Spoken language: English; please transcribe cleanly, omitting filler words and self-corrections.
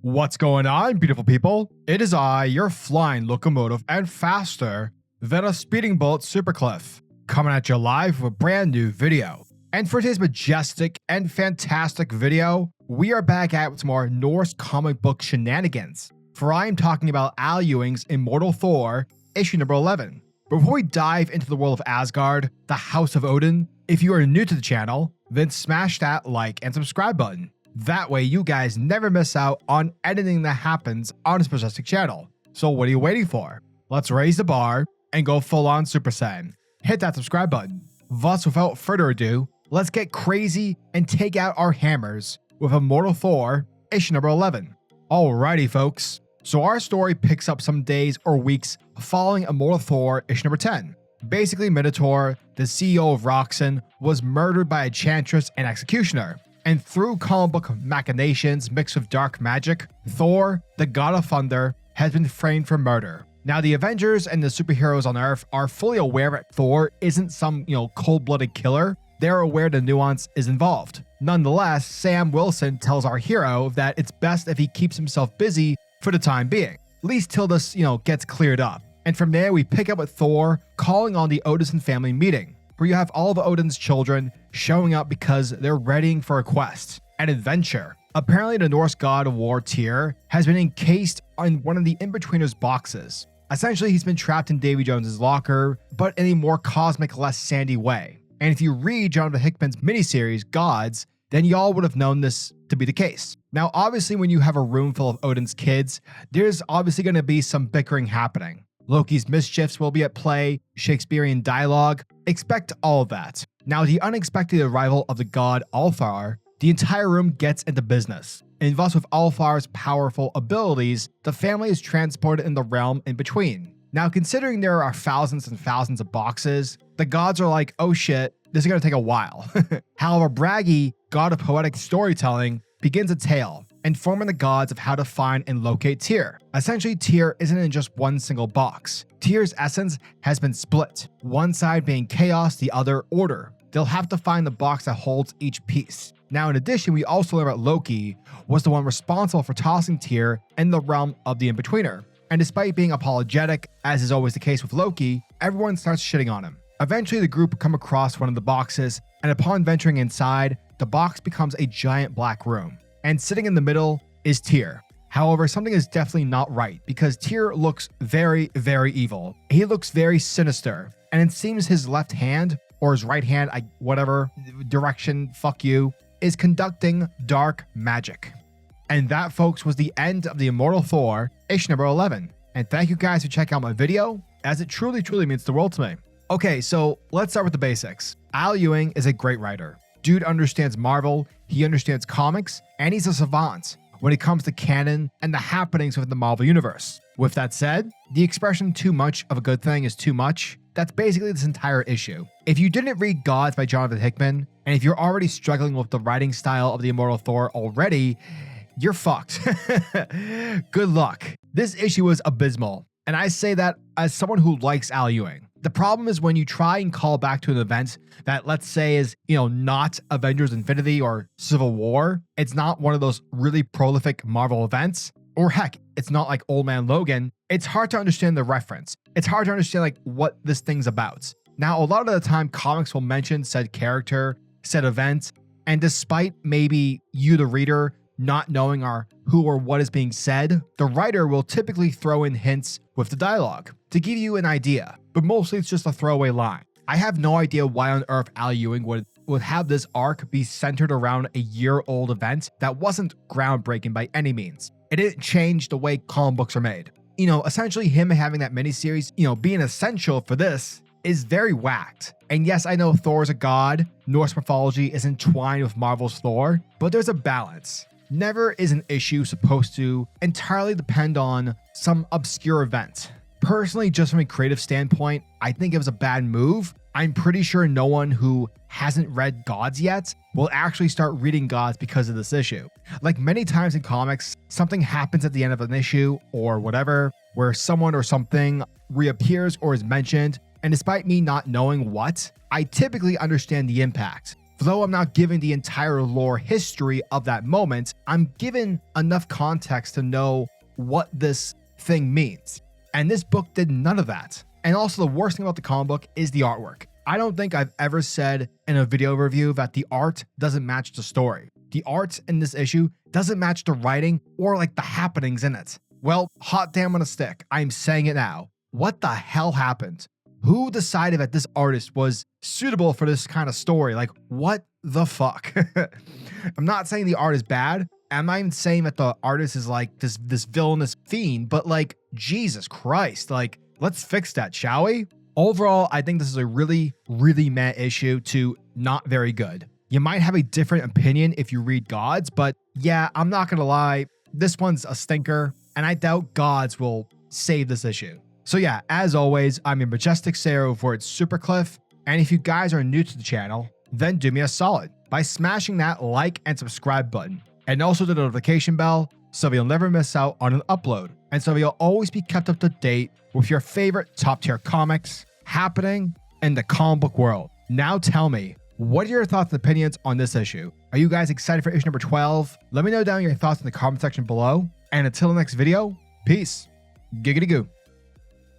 What's going on, beautiful people? It is I, your flying locomotive and faster than a speeding bullet SuperCliff, coming at you live with a brand new video. And for today's majestic and fantastic video, we are back at some more Norse comic book shenanigans, for I am talking about AlEwing's Immortal Thor, issue number 11. Before we dive into the world of Asgard, the House of Odin, if you are new to the channel, then smash that like and subscribe button. That way you guys never miss out on anything that happens on this majestic channel. So what are you waiting for? Let's raise the bar and go full on Super Saiyan. Hit that subscribe button. Thus, without further ado, let's get crazy and take out our hammers with Immortal Thor, issue number 11. Alrighty folks, so our story picks up some days or weeks following Immortal Thor, issue number 10. Basically, Minotaur, the CEO of Roxxon, was murdered by Enchantress and Executioner. And through comic book machinations mixed with dark magic, Thor, the god of thunder, has been framed for murder. Now, the Avengers and the superheroes on Earth are fully aware that Thor isn't some, cold-blooded killer. They're aware the nuance is involved. Nonetheless, Sam Wilson tells our hero that it's best if he keeps himself busy for the time being, at least till this, gets cleared up. And from there, we pick up with Thor calling on the Odinson family meeting, where you have all of Odin's children showing up because they're readying for a quest, an adventure. Apparently, the Norse god of war Tyr has been encased in one of the In-Betweener's boxes. Essentially, he's been trapped in Davy Jones's locker, but in a more cosmic, less sandy way. And if you read Jonathan Hickman's miniseries, Gods, then y'all would have known this to be the case. Now, obviously, when you have a room full of Odin's kids, there's obviously going to be some bickering happening. Loki's mischiefs will be at play, Shakespearean dialogue, expect all of that. Now, the unexpected arrival of the god Ulthar, the entire room gets into business. And thus, with Ulthar's powerful abilities, the family is transported in the realm in between. Now, considering there are thousands and thousands of boxes, the gods are like, oh shit, this is going to take a while. However, Bragi, god of poetic storytelling, begins a tale, informing the gods of how to find and locate Tyr. Essentially, Tyr isn't in just one single box. Tyr's essence has been split, one side being chaos, the other order. They'll have to find the box that holds each piece. Now, in addition, we also learn that Loki was the one responsible for tossing Tyr in the realm of the In-Betweener. And despite being apologetic, as is always the case with Loki, everyone starts shitting on him. Eventually, the group come across one of the boxes, and upon venturing inside, the box becomes a giant black room. And sitting in the middle is Tyr. However, something is definitely not right, because Tyr looks very, very evil. He looks very sinister, and it seems his left hand, or his right hand, whatever direction, fuck you, is conducting dark magic. And that, folks, was the end of the Immortal Thor, issue number 11. And thank you guys for checking out my video, as it truly, truly means the world to me. Okay, so let's start with the basics. AlEwing is a great writer. Dude understands Marvel, he understands comics, and he's a savant when it comes to canon and the happenings within the Marvel Universe. With that said, the expression too much of a good thing is too much, that's basically this entire issue. If you didn't read Gods by Jonathan Hickman, and if you're already struggling with the writing style of the Immortal Thor already, you're fucked. Good luck. This issue was abysmal, and I say that as someone who likes AlEwing. The problem is when you try and call back to an event that, let's say, is, not Avengers Infinity or Civil War. It's not one of those really prolific Marvel events. Or heck, it's not like Old Man Logan. It's hard to understand the reference. It's hard to understand what this thing's about. Now, a lot of the time, comics will mention said character, said event, and despite maybe you, the reader, not knowing who or what is being said, the writer will typically throw in hints with the dialogue to give you an idea, but mostly it's just a throwaway line. I have no idea why on earth AlEwing would have this arc be centered around a year-old event that wasn't groundbreaking by any means. It didn't change the way comic books are made. Essentially him having that miniseries, being essential for this is very whacked. And yes, I know Thor is a god, Norse mythology is entwined with Marvel's Thor, but there's a balance. Never is an issue supposed to entirely depend on some obscure event. Personally, just from a creative standpoint, I think it was a bad move. I'm pretty sure no one who hasn't read Gods yet will actually start reading Gods because of this issue. Like many times in comics, something happens at the end of an issue or whatever, where someone or something reappears or is mentioned, and despite me not knowing what, I typically understand the impact. Though I'm not giving the entire lore history of that moment, I'm given enough context to know what this thing means. And this book did none of that. And also the worst thing about the comic book is the artwork. I don't think I've ever said in a video review that the art doesn't match the story. The art in this issue doesn't match the writing or like the happenings in it. Well, hot damn on a stick. I'm saying it now. What the hell happened? Who decided that this artist was suitable for this kind of story? Like, what the fuck? I'm not saying the art is bad. I'm not even saying that the artist is like this villainous fiend, but like, Jesus Christ, like, let's fix that, shall we? Overall, I think this is a really, really meh issue to not very good. You might have a different opinion if you read Gods, but yeah, I'm not gonna lie, this one's a stinker, and I doubt Gods will save this issue. So yeah, as always, I'm your majestic sailor over at SuperCliff, and if you guys are new to the channel, then do me a solid by smashing that like and subscribe button, and also the notification bell so you'll never miss out on an upload, and so you'll always be kept up to date with your favorite top tier comics happening in the comic book world. Now tell me, what are your thoughts and opinions on this issue? Are you guys excited for issue number 12? Let me know down your thoughts in the comment section below, and until the next video, peace. Giggity goo.